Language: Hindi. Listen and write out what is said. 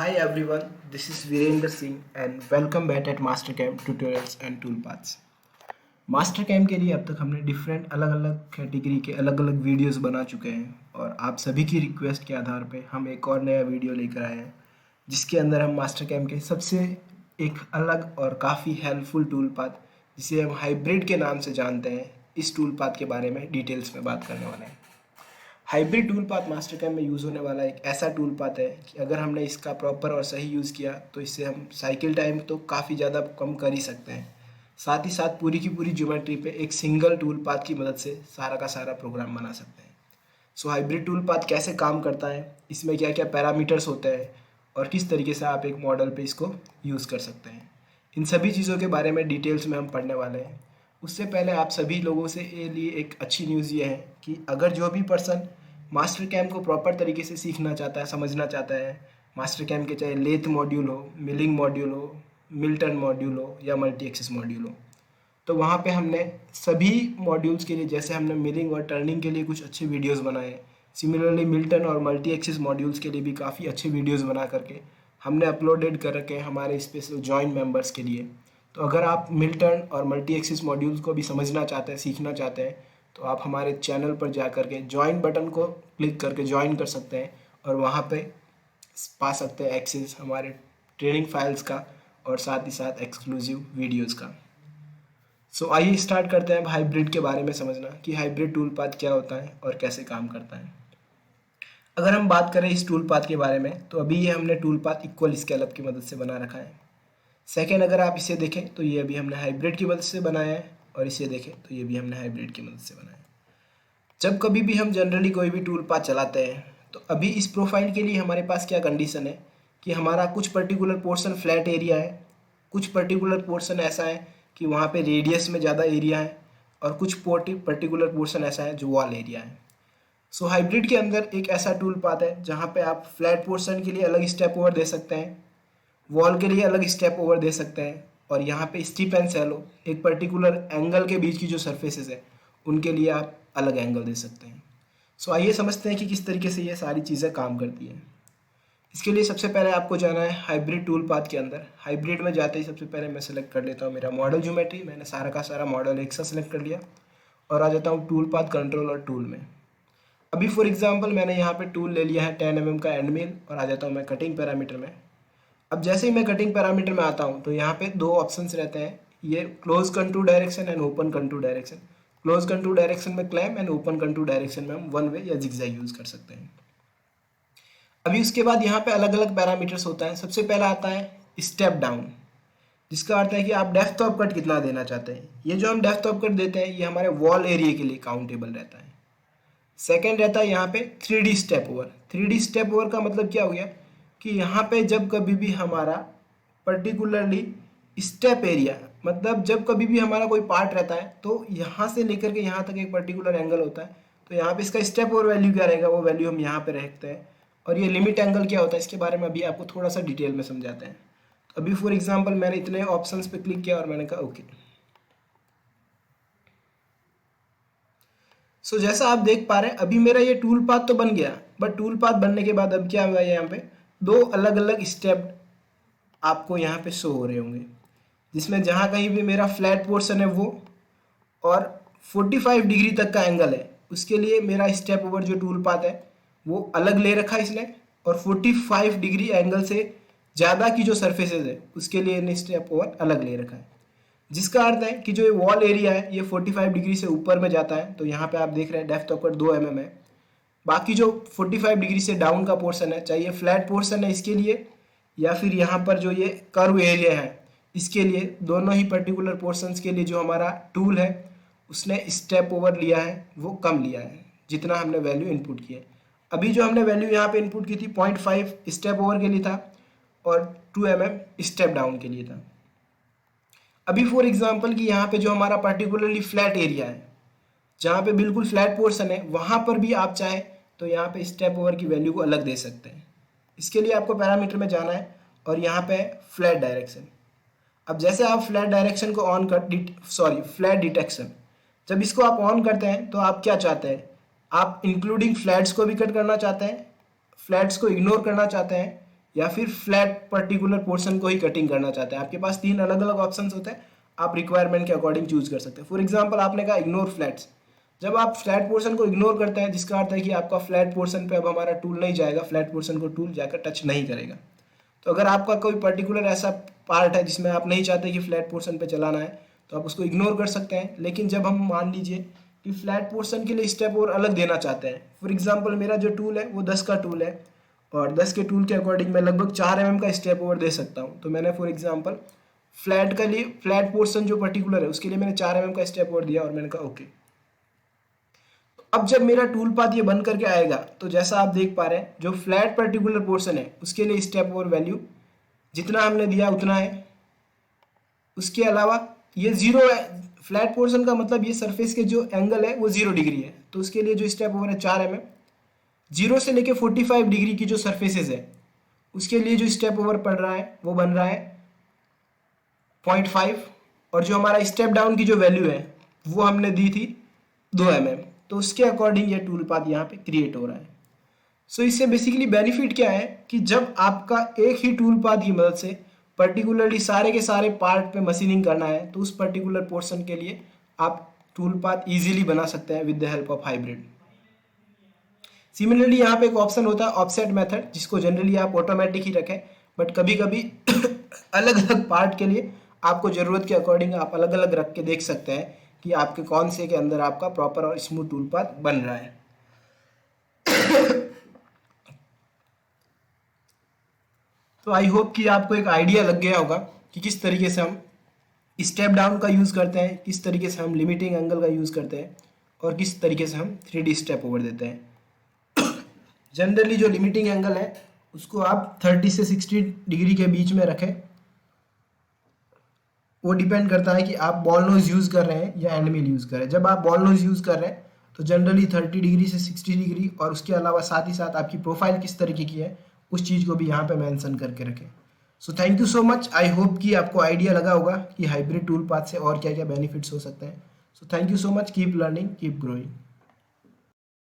Hi everyone, this is Virender Singh and welcome back at Mastercam Tutorials and Toolpaths. Mastercam के लिए अब तक हमने डिफरेंट अलग अलग कैटेगरी के अलग अलग वीडियोस बना चुके हैं और आप सभी की रिक्वेस्ट के आधार पे हम एक और नया वीडियो लेकर आए हैं जिसके अंदर हम Mastercam के सबसे एक अलग और काफ़ी हेल्पफुल टूल पाथ जिसे हम हाइब्रिड के नाम से जानते हैं, इस टूल पाथ के बारे में डिटेल्स में बात करने वाले हैं। हाइब्रिड टूल पाथ मास्टरकैम में यूज़ होने वाला एक ऐसा टूल पाथ है कि अगर हमने इसका प्रॉपर और सही यूज़ किया तो इससे हम साइकिल टाइम तो काफ़ी ज़्यादा कम कर ही सकते हैं। साथ ही साथ पूरी की पूरी ज्योमेट्री पे एक सिंगल टूल पाथ की मदद से सारा का सारा प्रोग्राम बना सकते हैं। सो हाइब्रिड टूल पाथ कैसे काम करता है, इसमें क्या क्या पैरामीटर्स होते हैं और किस तरीके से आप एक मॉडल पे इसको यूज़ कर सकते हैं, इन सभी चीज़ों के बारे में डिटेल्स में हम पढ़ने वाले हैं। उससे पहले आप सभी लोगों से लिए एक अच्छी न्यूज़ ये है कि अगर जो भी पर्सन मास्टर कैम को प्रॉपर तरीके से सीखना चाहता है, समझना चाहता है, मास्टर कैम के चाहे लेथ मॉड्यूल हो, मिलिंग मॉड्यूल हो, मिल्टन मॉड्यूल हो या मल्टी एक्सिस मॉड्यूल हो, तो वहाँ पे हमने सभी मॉड्यूल्स के लिए जैसे हमने मिलिंग और टर्निंग के लिए कुछ अच्छे वीडियोस बनाए, सिमिलरली मिल्टन और मल्टी एक्सिस मॉड्यूल्स के लिए भी काफ़ी अच्छे वीडियोस बना करके हमने अपलोडेड कर रखे हैं हमारे स्पेशल जॉइन मेंबर्स के लिए। तो अगर आप मिल्टन और मल्टी एक्सिस मॉड्यूल्स को भी समझना चाहते हैं, सीखना चाहते हैं, तो आप हमारे चैनल पर जा कर के ज्वाइन बटन को क्लिक करके ज्वाइन कर सकते हैं और वहाँ पे पा सकते हैं एक्सेस हमारे ट्रेनिंग फाइल्स का और साथ ही साथ एक्सक्लूसिव वीडियोस का। सो आइए स्टार्ट करते हैं हाइब्रिड के बारे में समझना कि हाइब्रिड टूल पाथ क्या होता है और कैसे काम करता है। अगर हम बात करें इस टूल पाथ के बारे में तो अभी ये हमने टूल पाथ इक्वल स्केलअप की मदद से बना रखा है। सेकेंड, अगर आप इसे देखें तो ये अभी हमने हाइब्रिड की मदद से बनाया है और इसे देखें तो ये भी हमने हाइब्रिड की मदद से बनाया है। जब कभी भी हम जनरली कोई भी टूल पाथ चलाते हैं तो अभी इस प्रोफाइल के लिए हमारे पास क्या कंडीशन है कि हमारा कुछ पर्टिकुलर पोर्शन फ्लैट एरिया है, कुछ पर्टिकुलर पोर्शन ऐसा है कि वहाँ पे रेडियस में ज़्यादा एरिया है और कुछ पर्टिकुलर पोर्शन ऐसा है जो वॉल एरिया है। सो हाइब्रिड के अंदर एक ऐसा टूल पाथ है जहाँ पे आप फ्लैट पोर्शन के लिए अलग स्टेप ओवर दे सकते हैं, वॉल के लिए अलग स्टेप ओवर दे सकते हैं और यहाँ पे स्टीप एंड सैलो एक पर्टिकुलर एंगल के बीच की जो सर्फेसेस है उनके लिए आप अलग एंगल दे सकते हैं। सो आइए समझते हैं कि किस तरीके से ये सारी चीज़ें काम करती हैं। इसके लिए सबसे पहले आपको जाना है हाइब्रिड टूल पाथ के अंदर। हाइब्रिड में जाते ही सबसे पहले मैं सेलेक्ट कर लेता हूँ मेरा मॉडल ज्योमेट्री। मैंने सारा का सारा मॉडल एक साथ सेलेक्ट कर लिया और आ जाता हूँ टूल पाथ कंट्रोल और टूल में। अभी फॉर एग्जाम्पल मैंने यहाँ पे टूल ले लिया है 10 mm का एंड मिल और आ जाता हूँ मैं कटिंग पैरामीटर में। अब जैसे ही मैं कटिंग पैरामीटर में आता हूँ तो यहाँ पे दो ऑप्शंस रहते हैं, ये close contour direction and open contour direction. Close contour direction में clamp and open contour direction में हम वन वे या जिगजैग यूज कर सकते हैं। अभी उसके बाद यहाँ पे अलग अलग पैरामीटर्स होता है। सबसे पहला आता है स्टेप डाउन, जिसका अर्थ है कि आप डेप्थ ऑफ कट कितना देना चाहते हैं। ये जो हम डेप्थ ऑफ कट देते हैं ये हमारे वॉल एरिया के लिए काउंटेबल रहता है। सेकेंड रहता है यहाँ पे 3D step over. 3D step over का मतलब क्या हो गया कि यहाँ पे जब कभी भी हमारा पर्टिकुलरली स्टेप एरिया, मतलब जब कभी भी हमारा कोई पार्ट रहता है तो यहाँ से लेकर के यहाँ तक एक पर्टिकुलर एंगल होता है, तो यहाँ पे इसका स्टेप ओवर वैल्यू क्या रहेगा वो वैल्यू हम यहाँ पे रखते हैं। और ये लिमिट एंगल क्या होता है इसके बारे में अभी आपको थोड़ा सा डिटेल में समझाते हैं। तो अभी फॉर एग्जाम्पल मैंने इतने ऑप्शंस पे क्लिक किया और मैंने कहा ओके। सो जैसा आप देख पा रहे हैं अभी मेरा ये टूल पाथ तो बन गया, बट टूल पाथ बनने के बाद अब क्या हुआ, यहाँ पे दो अलग अलग स्टेप आपको यहाँ पे शो हो रहे होंगे, जिसमें जहाँ कहीं भी मेरा फ्लैट पोर्शन है वो और 45 डिग्री तक का एंगल है उसके लिए मेरा स्टेप ओवर जो टूल पाथ है वो अलग ले रखा है इसने, और 45 डिग्री एंगल से ज़्यादा की जो सर्फेसेज है उसके लिए इन्हें स्टेप ओवर अलग ले रखा है। जिसका अर्थ है कि जो ये वॉल एरिया है ये 45 डिग्री से ऊपर में जाता है, तो यहाँ पे आप देख रहे हैं डेप्थ ऑफ कट 2 mm है। बाकी जो 45 डिग्री से डाउन का पोर्शन है, चाहे ये फ्लैट पोर्शन है इसके लिए या फिर यहाँ पर जो ये कर्व एरिया है इसके लिए, दोनों ही पर्टिकुलर पोर्शंस के लिए जो हमारा टूल है उसने स्टेप ओवर लिया है वो कम लिया है जितना हमने वैल्यू इनपुट की है। अभी जो हमने वैल्यू यहाँ पे इनपुट की थी 0.5 स्टेप ओवर के लिए था और 2 mm स्टेप डाउन के लिए था। अभी फॉर एग्जांपल कि यहाँ पे जो हमारा पर्टिकुलरली फ्लैट एरिया है, जहाँ पे बिल्कुल फ्लैट पोर्शन है, वहाँ पर भी आप चाहें तो यहाँ पे स्टेप ओवर की वैल्यू को अलग दे सकते हैं। इसके लिए आपको पैरामीटर में जाना है और यहाँ पे फ्लैट डायरेक्शन। अब जैसे आप फ्लैट डायरेक्शन को ऑन कर फ्लैट डिटेक्शन, जब इसको आप ऑन करते हैं तो आप क्या चाहते हैं, आप इंक्लूडिंग फ्लैट्स को भी कट करना चाहते हैं, फ्लैट्स को इग्नोर करना चाहते हैं, या फिर फ्लैट पर्टिकुलर पोर्शन को ही कटिंग करना चाहते हैं। आपके पास 3 अलग अलग ऑप्शंस होते हैं, आप रिक्वायरमेंट के अकॉर्डिंग चूज कर सकते हैं। फॉर एग्जांपल आपने कहा इग्नोर फ्लैट्स। जब आप फ्लैट पोर्शन को इग्नोर करते हैं, जिसका अर्थ है कि आपका फ्लैट पोर्शन पे अब हमारा टूल नहीं जाएगा, फ्लैट पोर्शन को टूल जाकर टच नहीं करेगा। तो अगर आपका कोई पर्टिकुलर ऐसा पार्ट है जिसमें आप नहीं चाहते कि फ्लैट पोर्शन पे चलाना है, तो आप उसको इग्नोर कर सकते हैं। लेकिन जब हम मान लीजिए कि फ्लैट पोर्शन के लिए स्टेप और अलग देना चाहते हैं, फॉर एग्जांपल मेरा जो टूल है वो 10 का टूल है और 10 के टूल के अकॉर्डिंग मैं लगभग 4 mm का स्टेप ओवर दे सकता हूँ। तो मैंने फॉर एग्जांपल फ्लैट के लिए फ्लैट पोर्शन जो पर्टिकुलर है उसके लिए मैंने 4 mm का स्टेप ओवर दिया और मैंने कहा ओके। अब जब मेरा टूल पाथ ये बन करके आएगा, तो जैसा आप देख पा रहे हैं, जो फ्लैट पर्टिकुलर पोर्शन है उसके लिए स्टेप ओवर वैल्यू जितना हमने दिया उतना है। उसके अलावा ये 0 है, फ्लैट पोर्शन का मतलब ये सरफेस के जो एंगल है वो 0 डिग्री है, तो उसके लिए जो स्टेप ओवर है 4 mm। 0 से लेके 45 डिग्री की जो सरफेसेस है उसके लिए जो स्टेप ओवर पड़ रहा है वो बन रहा है 0.5, और जो हमारा स्टेप डाउन की जो वैल्यू है वो हमने दी थी 2 mm। तो उसके अकॉर्डिंग ये टूल पाथ यहाँ पे क्रिएट हो रहा है। सो इससे बेसिकली बेनिफिट क्या है कि जब आपका एक ही टूल पाथ की मदद से पर्टिकुलरली सारे के सारे पार्ट पे मशीनिंग करना है, तो उस पर्टिकुलर पोर्शन के लिए आप टूल पाथ इजीली बना सकते हैं with the help of hybrid. Similarly यहाँ पे एक ऑप्शन होता है ऑफसेट मेथड, जिसको जनरली आप ऑटोमेटिक ही रखें, बट कभी कभी अलग अलग पार्ट के लिए आपको ज़रूरत के अकॉर्डिंग आप अलग अलग रख के देख सकते हैं कि आपके कौन से के अंदर आपका प्रॉपर और स्मूथ टूल पाथ बन रहा है। तो आई होप कि आपको एक आइडिया लग गया होगा कि किस तरीके से हम स्टेप डाउन का यूज़ करते हैं, किस तरीके से हम लिमिटिंग एंगल का यूज़ करते हैं और किस तरीके से हम 3D स्टेप ओवर देते हैं। जनरली जो लिमिटिंग एंगल है उसको आप 30 से 60 डिग्री के बीच में रखें। वो डिपेंड करता है कि आप बॉल नोज यूज़ कर रहे हैं या एंड मिल यूज़ कर रहे हैं। जब आप बॉल नोज यूज़ कर रहे हैं तो जनरली 30 डिग्री से 60 डिग्री, और उसके अलावा साथ ही साथ आपकी प्रोफाइल किस तरीके की है उस चीज़ को भी यहाँ पे मेंशन करके रखें। So thank you so much. I hope कि आपको आइडिया लगा होगा कि हाइब्रिड टूल पाथ से और क्या क्या बेनिफिट्स हो सकते हैं। So thank you so much. Keep learning, keep growing.